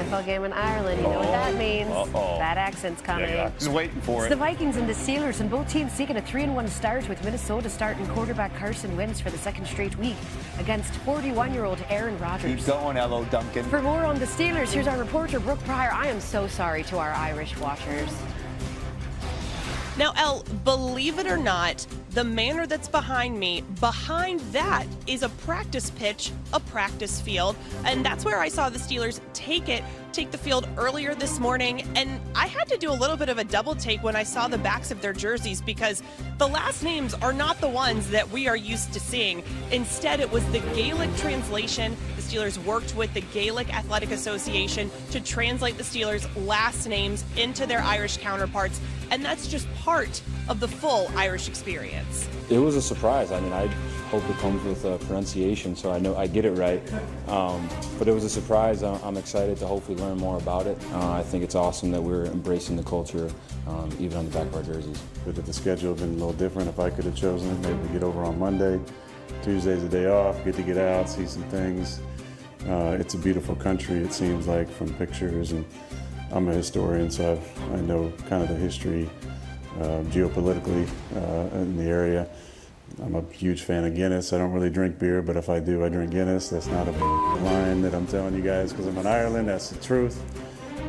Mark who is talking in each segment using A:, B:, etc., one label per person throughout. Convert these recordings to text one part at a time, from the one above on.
A: NFL game in Ireland. You know what that means. That accent's coming.
B: Yeah, just waiting for it.
A: It's the Vikings and the Steelers, and both teams seeking a 3-1 start, with Minnesota starting quarterback Carson Wentz for the second straight week against 41-year-old Aaron Rodgers.
B: Keep going, L.O. Duncan.
A: For more on the Steelers, here's our reporter, Brooke Pryor. I am so sorry to our Irish watchers.
C: Now, Elle, believe it or not, the manor that's behind me, behind that is a practice pitch, a practice field, and that's where I saw the Steelers take the field earlier this morning, and I had to do a little bit of a double take when I saw the backs of their jerseys, because the last names are not the ones that we are used to seeing. Instead, it was the Gaelic translation. The Steelers worked with the Gaelic Athletic Association to translate the Steelers' last names into their Irish counterparts, and that's just part of the full Irish experience.
D: It was a surprise. I mean, I hope it comes with pronunciation, so I know I get it right. But it was a surprise. I'm excited to hopefully learn more about it. I think it's awesome that we're embracing the culture, even on the back of our jerseys.
E: But if the schedule had been a little different, if I could have chosen it, maybe we get over on Monday. Tuesday's a day off, get to get out, see some things. It's a beautiful country, it seems like, from pictures, and I'm a historian, so I know kind of the history geopolitically in the area. I'm a huge fan of Guinness. I don't really drink beer, but if I do, I drink Guinness. That's not a line that I'm telling you guys because I'm in Ireland. That's the truth.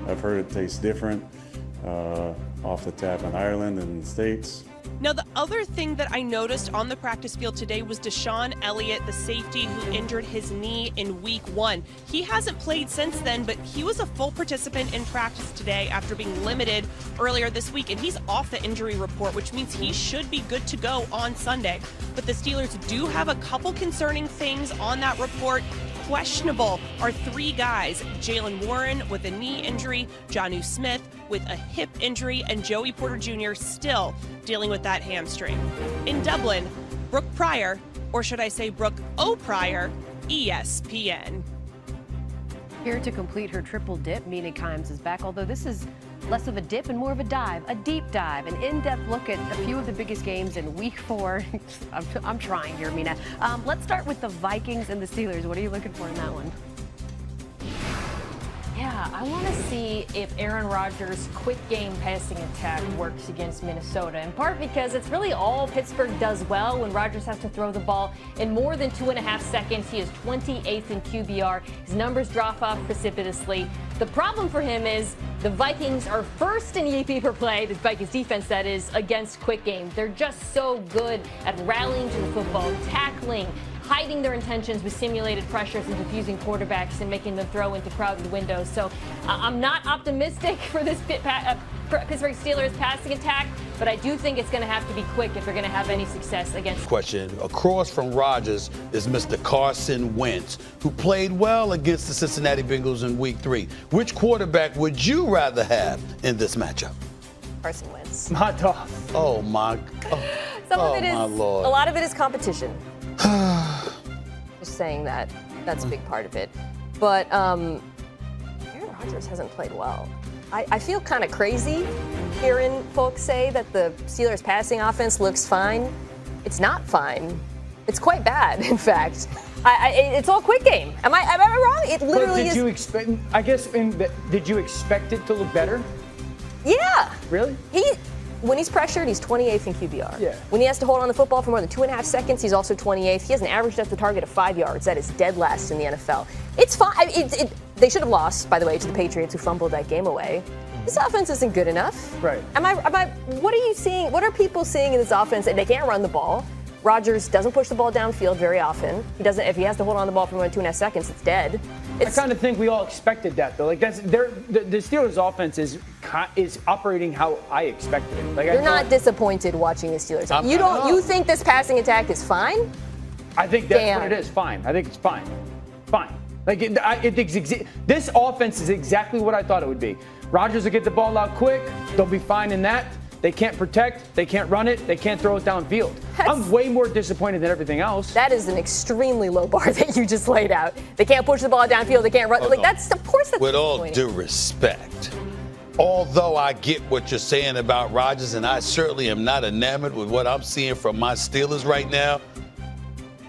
E: I've heard it tastes different off the tap in Ireland and the States.
C: Now, the other thing that I noticed on the practice field today was Deshaun Elliott, the safety who injured his knee in week 1. He hasn't played since then, but he was a full participant in practice today after being limited earlier this week, and he's off the injury report, which means he should be good to go on Sunday. But the Steelers do have a couple concerning things on that report. Questionable are 3 guys: Jalen Warren with a knee injury, Jonnu Smith with a hip injury, and Joey Porter Jr. still dealing with that hamstring. In Dublin, Brooke Pryor, or should I say Brooke O. Pryor, ESPN.
A: Here to complete her triple dip, Mina Kimes is back, although this is less of a dip and more of a dive, a deep dive, an in-depth look at a few of the biggest games in week 4. I'm trying here, Mina. Let's start with the Vikings and the Steelers. What are you looking for in that one?
F: Yeah, I want to see if Aaron Rodgers' quick game passing attack works against Minnesota, in part because it's really all Pittsburgh does well when Rodgers has to throw the ball in more than 2.5 seconds. He is 28th in QBR. His numbers drop off precipitously. The problem for him is the Vikings are first in EAP per play, the Vikings defense that is, against quick game. They're just so good at rallying to the football, tackling, hiding their intentions with simulated pressures and diffusing quarterbacks and making them throw into crowded windows. So I'm not optimistic for this Pittsburgh Steelers passing attack, but I do think it's going to have to be quick if they're going to have any success against.
G: Question. Across from Rodgers is Mr. Carson Wentz, who played well against the Cincinnati Bengals in week 3. Which quarterback would you rather have in this matchup?
H: Carson Wentz.
I: Hot dog.
G: Oh, my God.
H: Some of it is,
G: my Lord.
H: a lot of it is competition. Just saying that. That's a big part of it. But Aaron Rodgers hasn't played well. I feel kind of crazy hearing folks say that the Steelers' passing offense looks fine. It's not fine. It's quite bad, in fact. It's all quick game. Am I wrong? It literally
I: is. Did you expect? I guess. Did you expect it to look better?
H: Yeah.
I: Really?
H: When he's pressured, he's 28th in QBR.
I: Yeah.
H: When he has to hold on the football for more than 2.5 seconds, he's also 28th. He has an average depth of target of 5 yards. That is dead last in the NFL. It's fine. They should have lost, by the way, to the Patriots, who fumbled that game away. This offense isn't good enough.
I: Right.
H: What are you seeing? What are people seeing in this offense? They can't run the ball. Rodgers doesn't push the ball downfield very often. He doesn't. If he has to hold on the ball for more than 2.5 seconds, it's dead.
I: I kind of think we all expected that, though. Like the Steelers' offense is operating how I expected it. Like,
H: you're not disappointed watching the Steelers. You think this passing attack is fine?
I: I think that's what it is. Fine. I think it's fine. Fine. Like this offense is exactly what I thought it would be. Rodgers will get the ball out quick. They'll be fine in that. They can't protect. They can't run it. They can't throw it downfield. I'm way more disappointed than everything else.
H: That is an extremely low bar that you just laid out. They can't push the ball downfield. They can't run. That's of course that's
G: with all due respect. Although I get what you're saying about Rodgers, and I certainly am not enamored with what I'm seeing from my Steelers right now,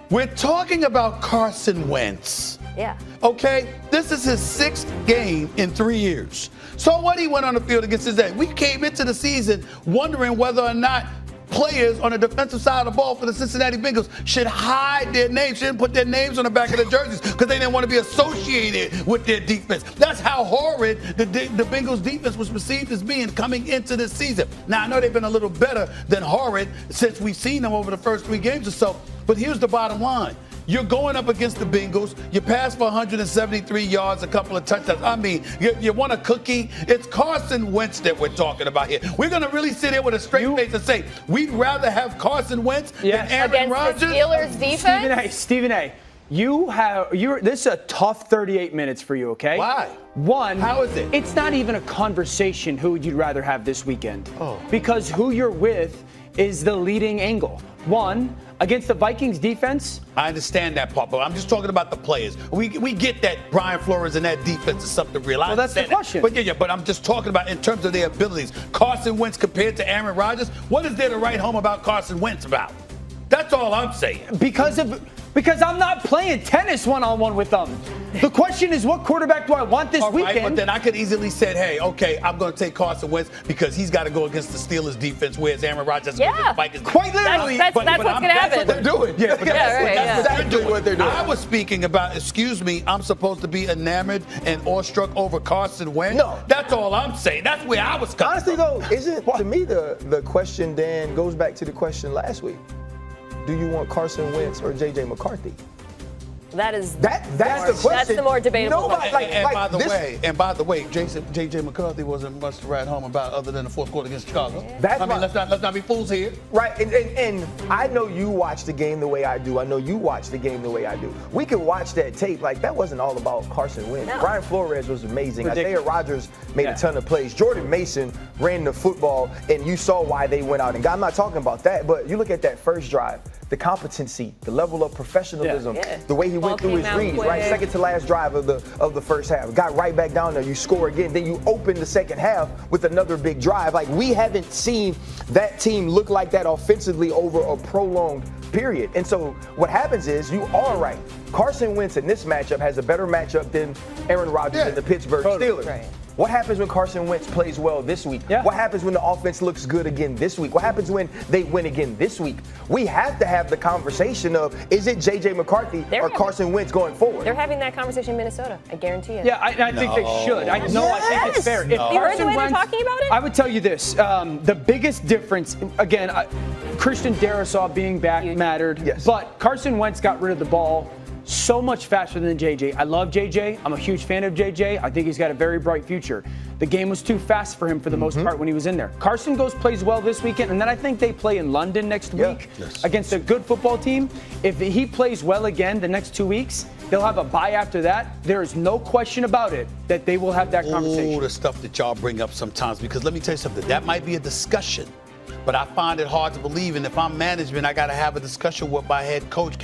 G: we're talking about Carson Wentz,
H: Yeah.
G: Okay? This is his 6th game in 3 years. So what he went on the field against his dad. We came into the season wondering whether or not players on the defensive side of the ball for the Cincinnati Bengals should hide their names, shouldn't put their names on the back of their jerseys because they didn't want to be associated with their defense. That's how horrid the Bengals defense was perceived as being coming into this season. Now, I know they've been a little better than horrid since we've seen them over the first 3 games or so, but here's the bottom line. You're going up against the Bengals. You passed for 173 yards, a couple of touchdowns. I mean, you want a cookie? It's Carson Wentz that we're talking about here. We're going to really sit here with a straight face and say, we'd rather have Carson Wentz than Aaron Rodgers?
H: The Steelers defense?
I: Stephen A. This is a tough 38 minutes for you, okay?
G: Why?
I: One,
G: how is it?
I: It's not even a conversation who would you rather have this weekend.
G: Oh.
I: Because who you're with is the leading angle. One, against the Vikings defense.
G: I understand that part, but I'm just talking about the players. We get that Brian Flores and that defense is something real.
I: Well, that's the question.
G: But I'm just talking about in terms of their abilities. Carson Wentz compared to Aaron Rodgers, what is there to write home about Carson Wentz about? That's all I'm saying.
I: Because I'm not playing tennis one-on-one with them. The question is, what quarterback do I want this weekend?
G: Right, but then I could easily say, hey, okay, I'm going to take Carson Wentz because he's got to go against the Steelers defense, whereas Aaron Rodgers goes against the Vikings.
I: Quite literally.
H: That's what's going to happen.
G: That's what they're doing. Yeah, but that's
J: exactly what they're doing.
G: I was speaking about, excuse me, I'm supposed to be enamored and awestruck over Carson Wentz?
J: No.
G: That's all I'm saying. That's where I was coming
J: Honestly,
G: from.
J: though, isn't, to me, the question, Dan, goes back to the question last week. Do you want Carson Wentz or J.J. McCarthy?
H: That's
J: the question.
H: That's the more debatable
J: Nobody,
H: question.
G: And by the way, J.J. McCarthy wasn't much to write home about other than the fourth quarter against Chicago. Let's not be fools here.
J: Right, and I know you watch the game the way I do. I know you watch the game the way I do. We could watch that tape. Like, that wasn't all about Carson Wentz.
H: No.
J: Brian Flores was amazing.
I: Ridiculous.
J: Isaiah Rodgers made a ton of plays. Jordan Mason ran the football, and you saw why they went out. And I'm not talking about that, but you look at that first drive, the competency, the level of professionalism, the way he went through his reads, right? Second to last drive of the first half. Got right back down there, you score again, then you open the second half with another big drive. Like, we haven't seen that team look like that offensively over a prolonged period. And so what happens is, you are right. Carson Wentz in this matchup has a better matchup than Aaron Rodgers and the Pittsburgh Steelers. Right. What happens when Carson Wentz plays well this week? Yeah. What happens when the offense looks good again this week? What happens when they win again this week? We have to have the conversation of, is it J.J. McCarthy or Carson Wentz going forward?
H: They're having that conversation in Minnesota. I guarantee it.
I: Yeah, I think they should. I think it's fair.
H: You heard the way they're talking about it?
I: I would tell you this. The biggest difference, again, Christian Darrisaw being back mattered.
J: Yes.
I: But Carson Wentz got rid of the ball so much faster than JJ. I love JJ. I'm a huge fan of JJ. I think he's got a very bright future. The game was too fast for him for the most part when he was in there. Carson plays well this weekend, and then I think they play in London next week against a good football team. If he plays well again the next 2 weeks, they'll have a bye after that. There is no question about it that they will have that conversation.
G: Oh, the stuff that y'all bring up sometimes, because let me tell you something, that might be a discussion, but I find it hard to believe, and if I'm management, I got to have a discussion with my head coach,